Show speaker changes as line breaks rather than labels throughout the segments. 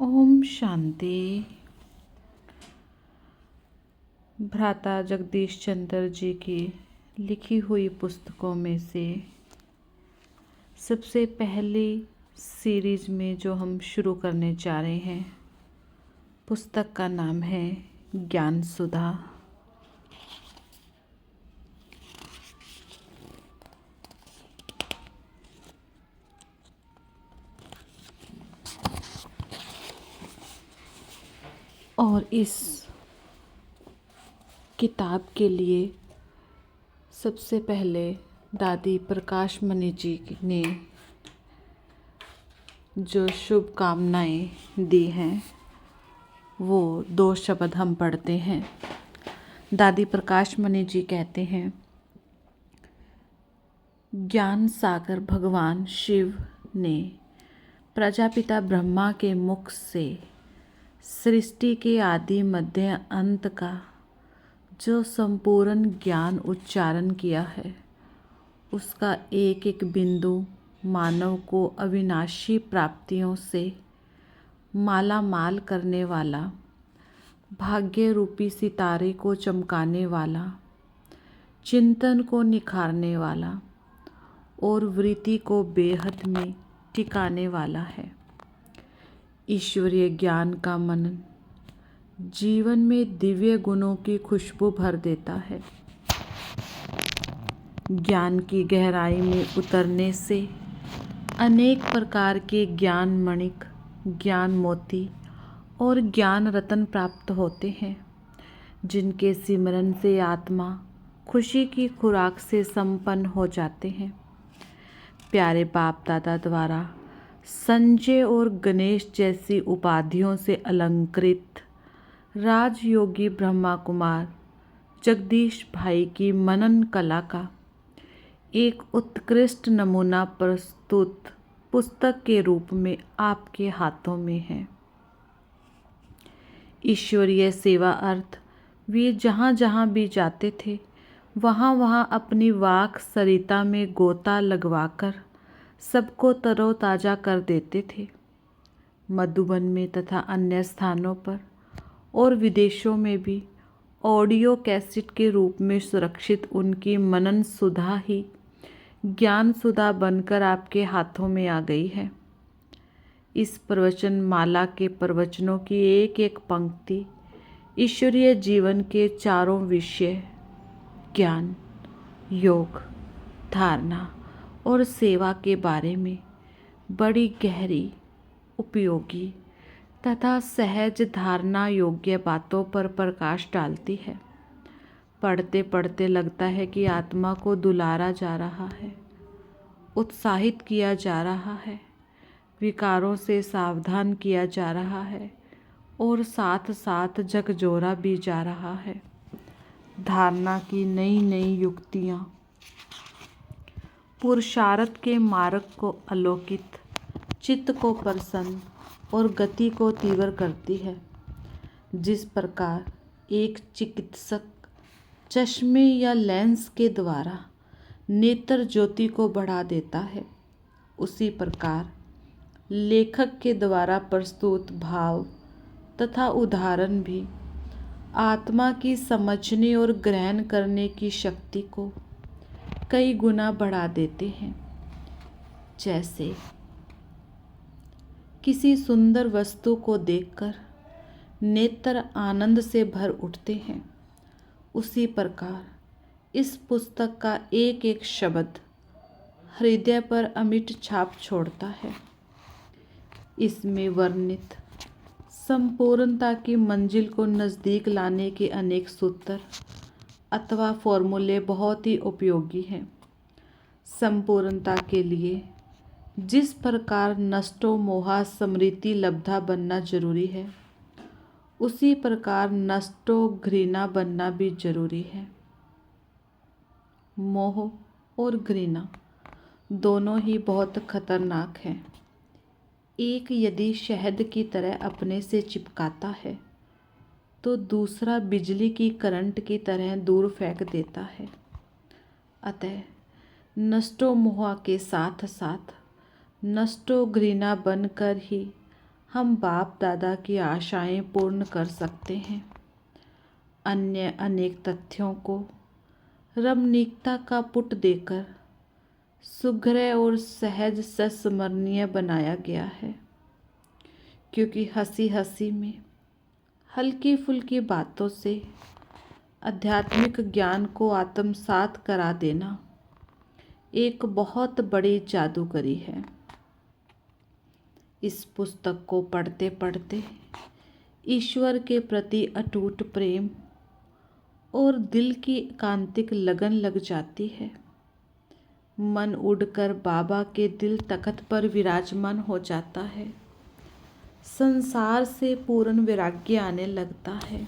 ओम शांति। भ्राता जगदीश चंद्र जी की लिखी हुई पुस्तकों में से सबसे पहली सीरीज में जो हम शुरू करने जा रहे हैं, पुस्तक का नाम है ज्ञान सुधा। और इस किताब के लिए सबसे पहले दादी प्रकाश मणि जी ने जो शुभकामनाएं दी हैं वो 2 शब्द हम पढ़ते हैं। दादी प्रकाश मणि जी कहते हैं, ज्ञान सागर भगवान शिव ने प्रजापिता ब्रह्मा के मुख से सृष्टि के आदि मध्य अंत का जो संपूर्ण ज्ञान उच्चारण किया है, उसका एक एक बिंदु मानव को अविनाशी प्राप्तियों से माला माल करने वाला, भाग्य रूपी सितारे को चमकाने वाला, चिंतन को निखारने वाला और वृत्ति को बेहद में टिकाने वाला है। ईश्वरीय ज्ञान का मनन जीवन में दिव्य गुणों की खुशबू भर देता है। ज्ञान की गहराई में उतरने से अनेक प्रकार के ज्ञान मणिक, ज्ञान मोती और ज्ञान रत्न प्राप्त होते हैं, जिनके सिमरन से आत्मा खुशी की खुराक से संपन्न हो जाते हैं। प्यारे बाप दादा द्वारा संजय और गणेश जैसी उपाधियों से अलंकृत राजयोगी ब्रह्मा कुमार जगदीश भाई की मनन कला का एक उत्कृष्ट नमूना प्रस्तुत पुस्तक के रूप में आपके हाथों में है। ईश्वरीय सेवा अर्थ वे जहाँ जहाँ भी जाते थे, वहाँ वहाँ अपनी वाक सरिता में गोता लगवाकर सबको तरोताज़ा कर देते थे। मधुबन में तथा अन्य स्थानों पर और विदेशों में भी ऑडियो कैसेट के रूप में सुरक्षित उनकी मनन सुधा ही ज्ञान सुधा बनकर आपके हाथों में आ गई है। इस प्रवचन माला के प्रवचनों की एक एक पंक्ति ईश्वरीय जीवन के चारों विषय ज्ञान, योग, धारणा और सेवा के बारे में बड़ी गहरी, उपयोगी तथा सहज धारणा योग्य बातों पर प्रकाश डालती है। पढ़ते पढ़ते लगता है कि आत्मा को दुलारा जा रहा है, उत्साहित किया जा रहा है, विकारों से सावधान किया जा रहा है और साथ साथ झकझोरा भी जा रहा है। धारणा की नई नई युक्तियाँ पुरुषार्थ के मार्ग को अलोकित, चित्त को प्रसन्न और गति को तीव्र करती है। जिस प्रकार एक चिकित्सक चश्मे या लेंस के द्वारा नेत्र ज्योति को बढ़ा देता है, उसी प्रकार लेखक के द्वारा प्रस्तुत भाव तथा उदाहरण भी आत्मा की समझने और ग्रहण करने की शक्ति को कई गुना बढ़ा देते हैं। जैसे किसी सुंदर वस्तु को देखकर नेत्र आनंद से भर उठते हैं, उसी प्रकार इस पुस्तक का एक एक शब्द हृदय पर अमिट छाप छोड़ता है। इसमें वर्णित संपूर्णता की मंजिल को नज़दीक लाने के अनेक सूत्र अथवा फॉर्मूले बहुत ही उपयोगी हैं। संपूर्णता के लिए जिस प्रकार नष्टो मोहा स्मृति लब्धा बनना जरूरी है, उसी प्रकार नष्टो घृणा बनना भी जरूरी है। मोह और घृणा दोनों ही बहुत खतरनाक हैं। एक यदि शहद की तरह अपने से चिपकाता है, तो दूसरा बिजली की करंट की तरह दूर फेंक देता है। अतः नष्टो मोह के साथ साथ नष्टो घृणा बनकर ही हम बाप दादा की आशाएं पूर्ण कर सकते हैं। अन्य अनेक तथ्यों को रमणीकता का पुट देकर सुघ्र और सहज संस्मरणीय बनाया गया है, क्योंकि हंसी हंसी में हल्की फुल्की बातों से आध्यात्मिक ज्ञान को आत्मसात करा देना एक बहुत बड़ी जादूगरी है। इस पुस्तक को पढ़ते पढ़ते ईश्वर के प्रति अटूट प्रेम और दिल की एकांतिक लगन लग जाती है। मन उड़कर बाबा के दिल तख्त पर विराजमान हो जाता है। संसार से पूर्ण वैराग्य आने लगता है।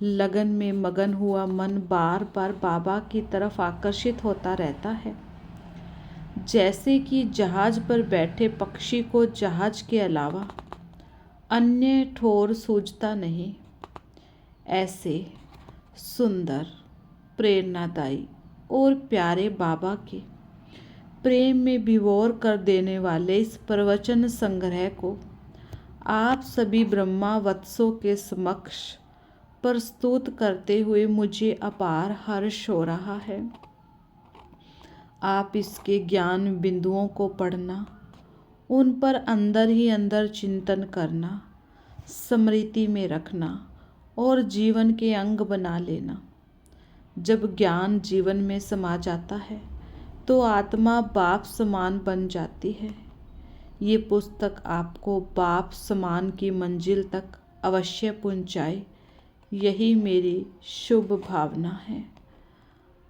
लगन में मगन हुआ मन बार बार बाबा की तरफ आकर्षित होता रहता है, जैसे कि जहाज पर बैठे पक्षी को जहाज के अलावा अन्य ठोर सूझता नहीं। ऐसे सुंदर, प्रेरणादायी और प्यारे बाबा के प्रेम में विभोर कर देने वाले इस प्रवचन संग्रह को आप सभी ब्रह्मा वत्सों के समक्ष प्रस्तुत करते हुए मुझे अपार हर्ष हो रहा है। आप इसके ज्ञान बिंदुओं को पढ़ना, उन पर अंदर ही अंदर चिंतन करना, स्मृति में रखना और जीवन के अंग बना लेना। जब ज्ञान जीवन में समा जाता है तो आत्मा बाप समान बन जाती है। ये पुस्तक आपको बाप समान की मंजिल तक अवश्य पहुंचाए, यही मेरी शुभ भावना है।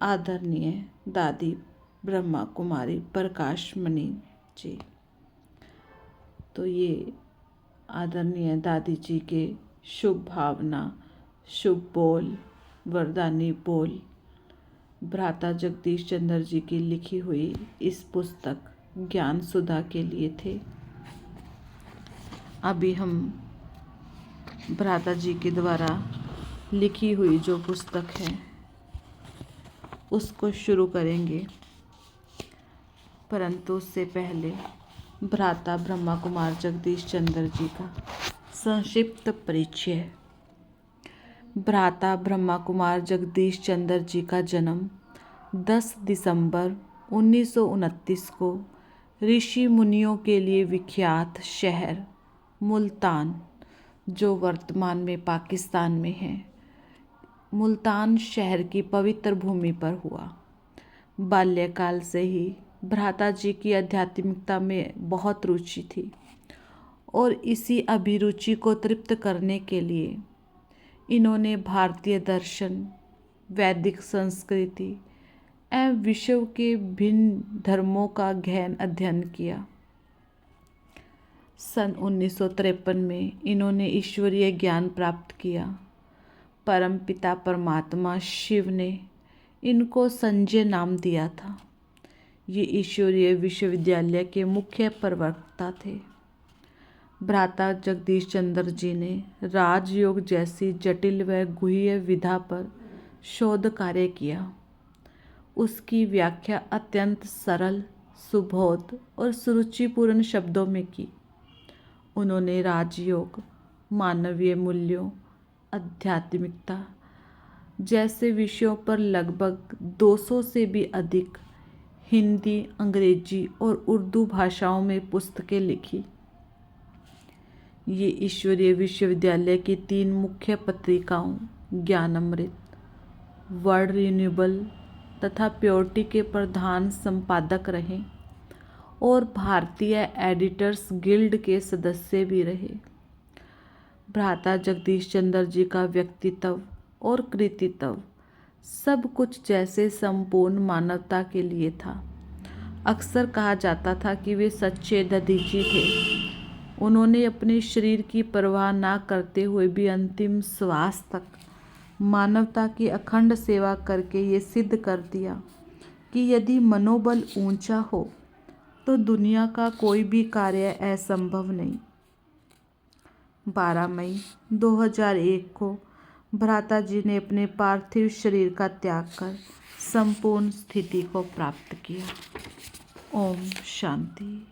आदरणीय दादी ब्रह्मा कुमारी प्रकाश मणि जी। तो ये आदरणीय दादी जी के शुभ भावना, शुभ बोल, वरदानी बोल भ्राता जगदीश चंद्र जी की लिखी हुई इस पुस्तक ज्ञान सुधा के लिए थे। अभी हम भ्राता जी के द्वारा लिखी हुई जो पुस्तक है उसको शुरू करेंगे, परंतु उससे पहले भ्राता ब्रह्मा कुमार जगदीश चंद्र जी का संक्षिप्त परिचय। भ्राता ब्रह्मा कुमार जगदीश चंद्र जी का जन्म 10 दिसंबर 1929 को ऋषि मुनियों के लिए विख्यात शहर मुल्तान, जो वर्तमान में पाकिस्तान में है, मुल्तान शहर की पवित्र भूमि पर हुआ। बाल्यकाल से ही भ्राता जी की आध्यात्मिकता में बहुत रुचि थी और इसी अभिरुचि को तृप्त करने के लिए इन्होंने भारतीय दर्शन, वैदिक संस्कृति एवं विश्व के भिन्न धर्मों का गहन अध्ययन किया। सन 1953 में इन्होंने ईश्वरीय ज्ञान प्राप्त किया। परमपिता परमात्मा शिव ने इनको संजय नाम दिया था। ये ईश्वरीय विश्वविद्यालय के मुख्य प्रवक्ता थे। भ्राता जगदीश चंद्र जी ने राजयोग जैसी जटिल व गुह्य विधा पर शोध कार्य किया। उसकी व्याख्या अत्यंत सरल, सुबोध और सुरुचिपूर्ण शब्दों में की। उन्होंने राजयोग, मानवीय मूल्यों, आध्यात्मिकता जैसे विषयों पर लगभग 200 से भी अधिक हिंदी, अंग्रेजी और उर्दू भाषाओं में पुस्तकें लिखी। ये ईश्वरीय विश्वविद्यालय की 3 मुख्य पत्रिकाओं ज्ञानामृत, वर्ल्ड रिन्यूएबल तथा प्योरिटी के प्रधान संपादक रहे और भारतीय एडिटर्स गिल्ड के सदस्य भी रहे। भ्राता जगदीश चंद्र जी का व्यक्तित्व और कृतित्व सब कुछ जैसे संपूर्ण मानवता के लिए था। अक्सर कहा जाता था कि वे सच्चे दधीची थे। उन्होंने अपने शरीर की परवाह ना करते हुए भी अंतिम श्वास तक मानवता की अखंड सेवा करके ये सिद्ध कर दिया कि यदि मनोबल ऊंचा हो तो दुनिया का कोई भी कार्य असंभव नहीं। 12 मई 2001 को भ्राता जी ने अपने पार्थिव शरीर का त्याग कर संपूर्ण स्थिति को प्राप्त किया। ओम शांति।